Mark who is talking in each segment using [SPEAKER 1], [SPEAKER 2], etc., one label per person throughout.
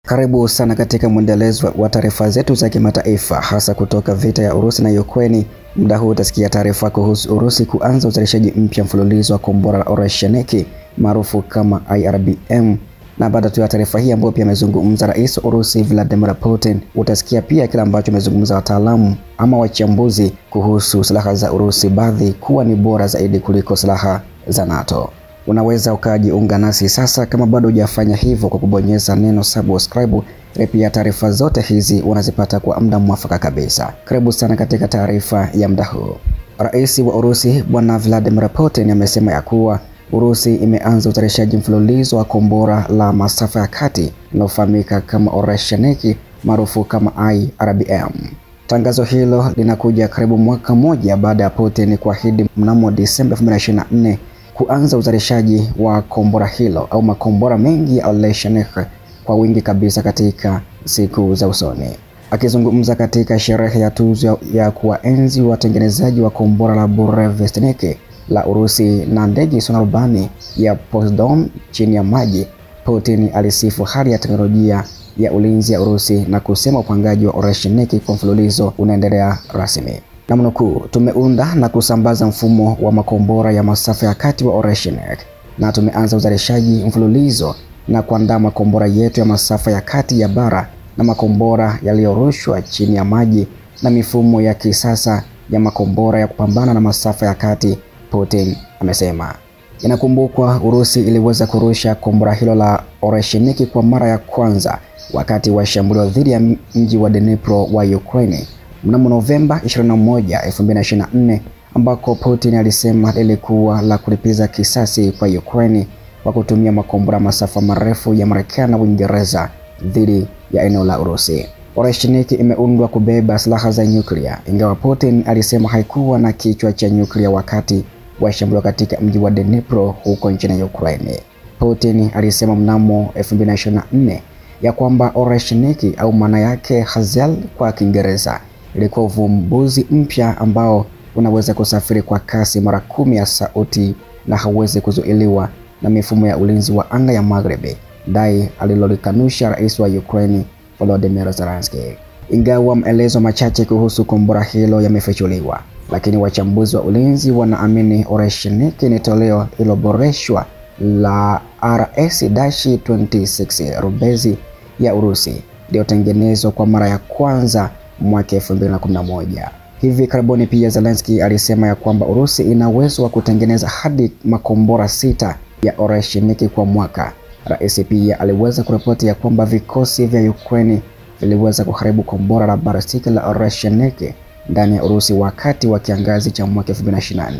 [SPEAKER 1] Karibu sana katika mwendelezo wa taarifa zetu za kimataifa, hasa kutoka vita ya Urusi na Ukraine. Muda huu utasikia taarifa kuhusu Urusi kuanza uzalishaji mpya mfululizo wa kombora la Oreshnik maarufu kama IRBM. Na baada tu ya taarifa hii ambayo pia amezungumza Rais wa Urusi Vladimir Putin, utasikia pia kile ambacho amezungumza wataalamu ama wachambuzi kuhusu silaha za Urusi, baadhi kuwa ni bora zaidi kuliko silaha za NATO. Unaweza ukajiunga nasi sasa kama bado hujafanya hivyo kwa kubonyeza neno subscribe. Pia taarifa zote hizi unazipata kwa muda mwafaka kabisa. Karibu sana katika taarifa ya muda huu. Rais wa Urusi Bwana Vladimir Putin amesema ya kuwa Urusi imeanza uzalishaji mfululizo wa kombora la masafa ya kati linalofahamika kama Oreshnik maarufu kama IRBM. Tangazo hilo linakuja karibu mwaka mmoja baada ya Putin kuahidi mnamo Disemba 2024 kuanza uzalishaji wa kombora hilo au makombora mengi ya Oreshnik kwa wingi kabisa katika siku za usoni. Akizungumza katika sherehe ya tuzo ya kuwaenzi watengenezaji wa kombora la Burevestnik la Urusi na ndege isiyo na rubani ya Poseidon chini ya maji, Putin alisifu hali ya teknolojia ya ulinzi ya Urusi na kusema upangaji wa Oreshnik kwa mfululizo unaendelea rasmi. Namnukuu, tumeunda na kusambaza mfumo wa makombora ya masafa ya kati wa Oreshnik na tumeanza uzalishaji mfululizo na kuandaa makombora yetu ya masafa ya kati ya bara na makombora yaliyorushwa chini ya maji na mifumo ya kisasa ya makombora ya kupambana na masafa ya kati, Putin amesema. Inakumbukwa Urusi iliweza kurusha kombora hilo la Oreshnik kwa mara ya kwanza wakati wa shambulio dhidi ya mji wa Dnipro wa Ukraine mnamo Novemba 21, 2024, ambako Putin alisema lilikuwa la kulipiza kisasi kwa Ukraine kwa kutumia makombora masafa marefu ya Marekani na Uingereza dhidi ya eneo la Urusi. Oreshnik imeundwa kubeba silaha za nyuklia, ingawa Putin alisema haikuwa na kichwa cha nyuklia wakati wa shambulio katika mji wa Dnipro huko nchini Ukraine. Putin alisema mnamo 2024 ya kwamba Oreshnik au maana yake Hazel kwa Kiingereza ilikuwa uvumbuzi mpya ambao unaweza kusafiri kwa kasi mara 10 ya sauti na hauwezi kuzuiliwa na mifumo ya ulinzi wa anga ya Magharibi, dai alilolikanusha rais wa Ukraine Volodymyr Zelensky. Ingawa maelezo machache kuhusu kombora hilo yamefichuliwa, lakini wachambuzi wa ulinzi wanaamini Oreshnik ni toleo iliyoboreshwa la RS-26 Rubezi ya Urusi iliyotengenezwa kwa mara ya kwanza mwaka 2011. Hivi karibuni pia Zelensky alisema ya kwamba Urusi ina uwezo wa kutengeneza hadi makombora 6 ya Oreshnik kwa mwaka. Rais pia aliweza kuripoti ya kwamba vikosi vya Ukraine viliweza kuharibu kombora la balistiki la Oreshnik ndani ya Urusi wakati wa kiangazi cha mwaka 2024.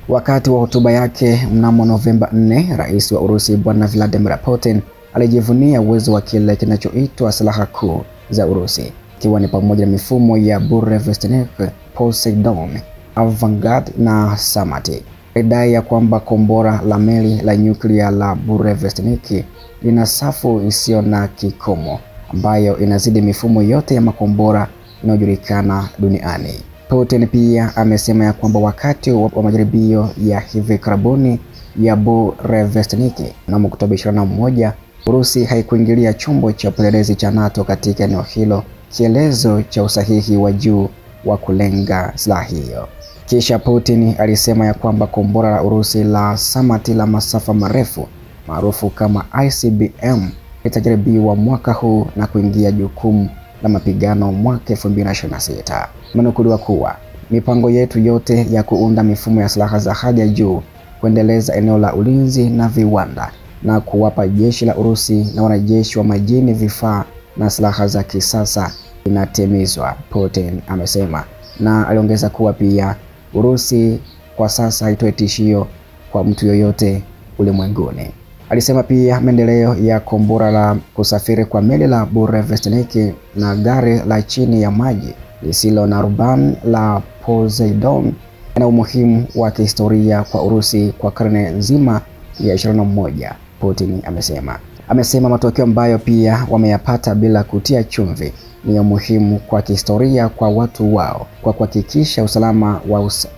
[SPEAKER 1] Wakati wa hotuba yake mnamo Novemba 4, rais wa Urusi Bwana Vladimir Putin alijivunia uwezo wa kile kinachoitwa silaha kuu za Urusi, ikiwa ni pamoja na mifumo ya Burevestnik, Poseidon, Avangard na Samati. Idai ya kwamba kombora la meli la nyuklia la Burevestnik lina safu isiyo na kikomo ambayo inazidi mifumo yote ya makombora inayojulikana duniani. Putin pia amesema ya kwamba wakati wa majaribio ya hivi karibuni ya Burevestnik na Oktoba 21, Urusi haikuingilia chombo cha upelelezi cha NATO katika eneo hilo, kielezo cha usahihi wa juu wa kulenga silaha hiyo. Kisha Putin alisema ya kwamba kombora la Urusi la Samati la masafa marefu maarufu kama ICBM litajaribiwa mwaka huu na kuingia jukumu la mapigano mwaka 2026. Imenukuliwa kuwa mipango yetu yote ya kuunda mifumo ya silaha za hali ya juu, kuendeleza eneo la ulinzi na viwanda na kuwapa jeshi la Urusi na wanajeshi wa majini vifaa na silaha za kisasa inatimizwa, Putin amesema. Na aliongeza kuwa pia Urusi kwa sasa haitoi tishio kwa mtu yoyote ulimwenguni. Alisema pia maendeleo ya kombora la kusafiri kwa meli la Burevestnik na gari la chini ya maji lisilo na rubani la Poseidon yana umuhimu wa kihistoria kwa Urusi kwa karne nzima ya 21, Putin amesema. Amesema matokeo ambayo pia wameyapata bila kutia chumvi ni muhimu kwa kihistoria kwa watu wao kwa kuhakikisha usalama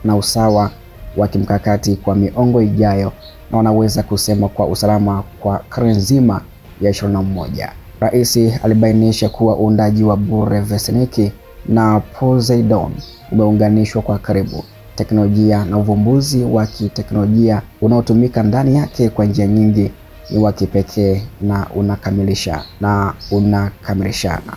[SPEAKER 1] na usawa wa kimkakati kwa miongo ijayo, na wanaweza kusema kwa usalama kwa karne nzima ya 21. Rais alibainisha kuwa uundaji wa Burevestnik na Poseidon umeunganishwa kwa karibu. Teknolojia na uvumbuzi wa kiteknolojia unaotumika ndani yake kwa njia nyingi ni wa kipekee na unakamilishana.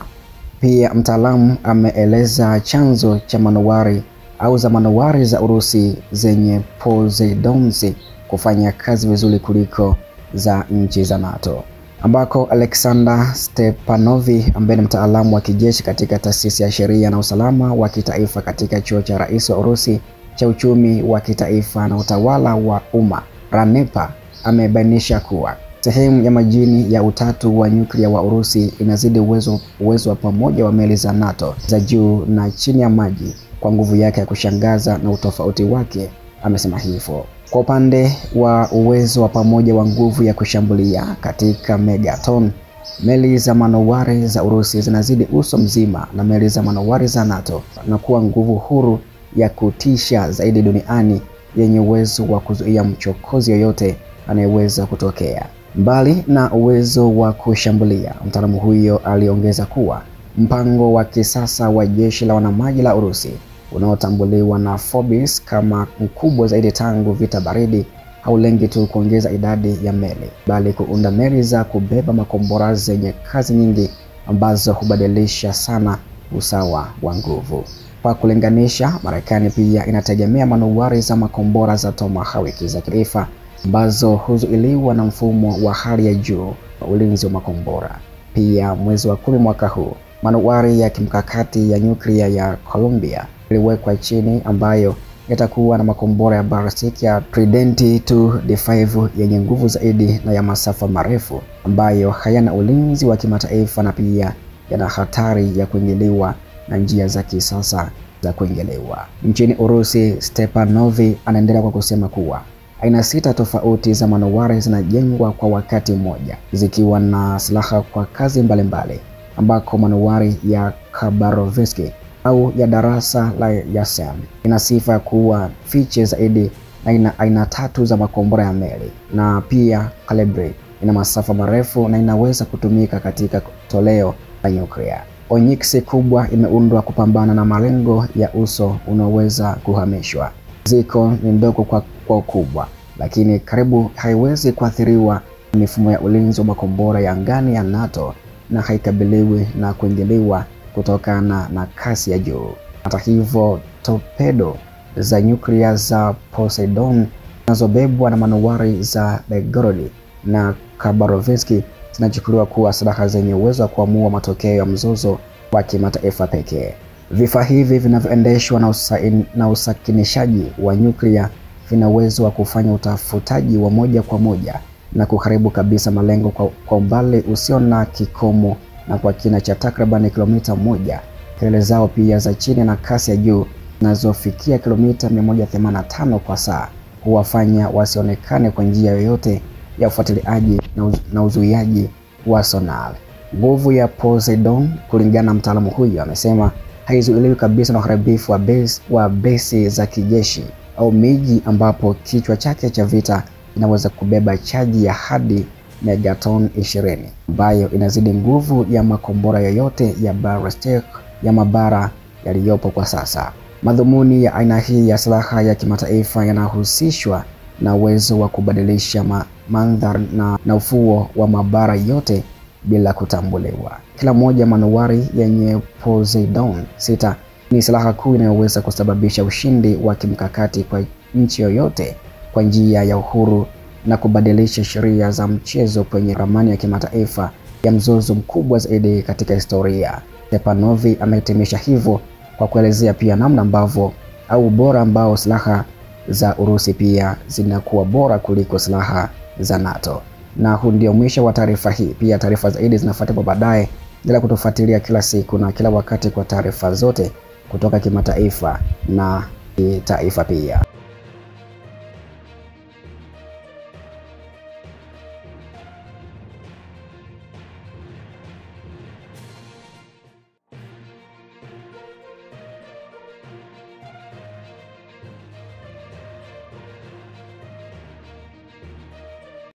[SPEAKER 1] Pia mtaalamu ameeleza chanzo cha manowari au za manowari za Urusi zenye Poseidons kufanya kazi vizuri kuliko za nchi za NATO, ambako Alexander Stepanovi ambaye ni mtaalamu wa kijeshi katika taasisi ya sheria na usalama wa kitaifa katika chuo cha rais wa Urusi cha uchumi wa kitaifa na utawala wa umma RANEPA amebainisha kuwa sehemu ya majini ya utatu wa nyuklia wa Urusi inazidi uwezo wa pamoja wa meli za NATO za juu na chini ya maji kwa nguvu yake ya kushangaza na utofauti wake, amesema hivyo. Kwa upande wa uwezo wa pamoja wa nguvu ya kushambulia katika megaton, meli za manowari za Urusi zinazidi uso mzima na meli za manowari za NATO na kuwa nguvu huru ya kutisha zaidi duniani yenye uwezo wa kuzuia mchokozi yoyote anayeweza kutokea. Mbali na uwezo wa kushambulia, mtaalamu huyo aliongeza kuwa mpango wa kisasa wa jeshi la wanamaji la Urusi unaotambuliwa na Forbes kama mkubwa zaidi tangu vita baridi haulengi tu kuongeza idadi ya meli, bali kuunda meli za kubeba makombora zenye kazi nyingi ambazo hubadilisha sana usawa wa nguvu. Kwa kulinganisha, Marekani pia inategemea manowari za makombora za Tomahawk za kitaifa ambazo huzuiliwa na mfumo wa hali ya juu wa ulinzi wa makombora. Pia mwezi wa 10 mwaka huu, manowari ya kimkakati ya nyuklia ya Columbia iliwekwa chini ambayo yatakuwa na makombora ya ballistic ya Trident 2D5 yenye nguvu zaidi na ya masafa marefu ambayo hayana ulinzi wa kimataifa na pia yana hatari ya kuingiliwa na njia za kisasa za kuingiliwa. Nchini Urusi, Stepanovi anaendelea kwa kusema kuwa aina 6 tofauti za manowari zinajengwa kwa wakati mmoja zikiwa na silaha kwa kazi mbalimbali, ambako manowari ya Khabarovsk au ya darasa la Yasen ina sifa kuwa fiche zaidi na aina 3 za makombora ya meli, na pia Kalibri ina masafa marefu na inaweza kutumika katika toleo la nyuklia. Onyx kubwa imeundwa kupambana na malengo ya uso unaoweza kuhamishwa. Ziko ni ndogo kwa ukubwa, lakini karibu haiwezi kuathiriwa na mifumo ya ulinzi wa makombora ya angani ya NATO na haikabiliwi na kuingiliwa kutokana na kasi ya juu. Hata hivyo, torpedo za nyuklia za Poseidon zinazobebwa na manowari za Belgorod na Khabarovsk zinachukuliwa kuwa silaha zenye uwezo wa kuamua matokeo ya mzozo wa kimataifa pekee. Vifaa hivi vinavyoendeshwa na usakinishaji wa nyuklia vina uwezo wa kufanya utafutaji wa moja kwa moja na kuharibu kabisa malengo kwa umbali usio na kikomo na kwa kina cha takriban kilomita 1. Kelele zao pia za chini na kasi ya juu zinazofikia kilomita 185 kwa saa huwafanya wasionekane kwa njia yoyote ya ufuatiliaji na uzuiaji wa sonar. Nguvu ya Poseidon, kulingana na mtaalamu huyu, amesema haizuiliwi kabisa na uharibifu wa besi za kijeshi au miji ambapo kichwa chake cha vita inaweza kubeba chaji ya hadi megaton 20 ambayo inazidi nguvu ya makombora yoyote ya ballistic ya mabara yaliyopo kwa sasa. Madhumuni ya aina hii ya silaha ya kimataifa yanahusishwa na uwezo wa kubadilisha mandhari na ufuo wa mabara yote bila kutambuliwa. Kila moja manowari yenye Poseidon 6 ni silaha kuu inayoweza kusababisha ushindi wa kimkakati kwa nchi yoyote kwa njia ya uhuru na kubadilisha sheria za mchezo kwenye ramani ya kimataifa ya mzozo mkubwa zaidi katika historia. Stepanovi amehitimisha hivyo kwa kuelezea pia namna ambavyo au bora ambao silaha za Urusi pia zinakuwa bora kuliko silaha za NATO. Na huu ndio mwisho wa taarifa hii. Pia taarifa zaidi zinafuata baadaye. Endelea kutufuatilia kila siku na kila wakati kwa taarifa zote kutoka kimataifa na kitaifa pia.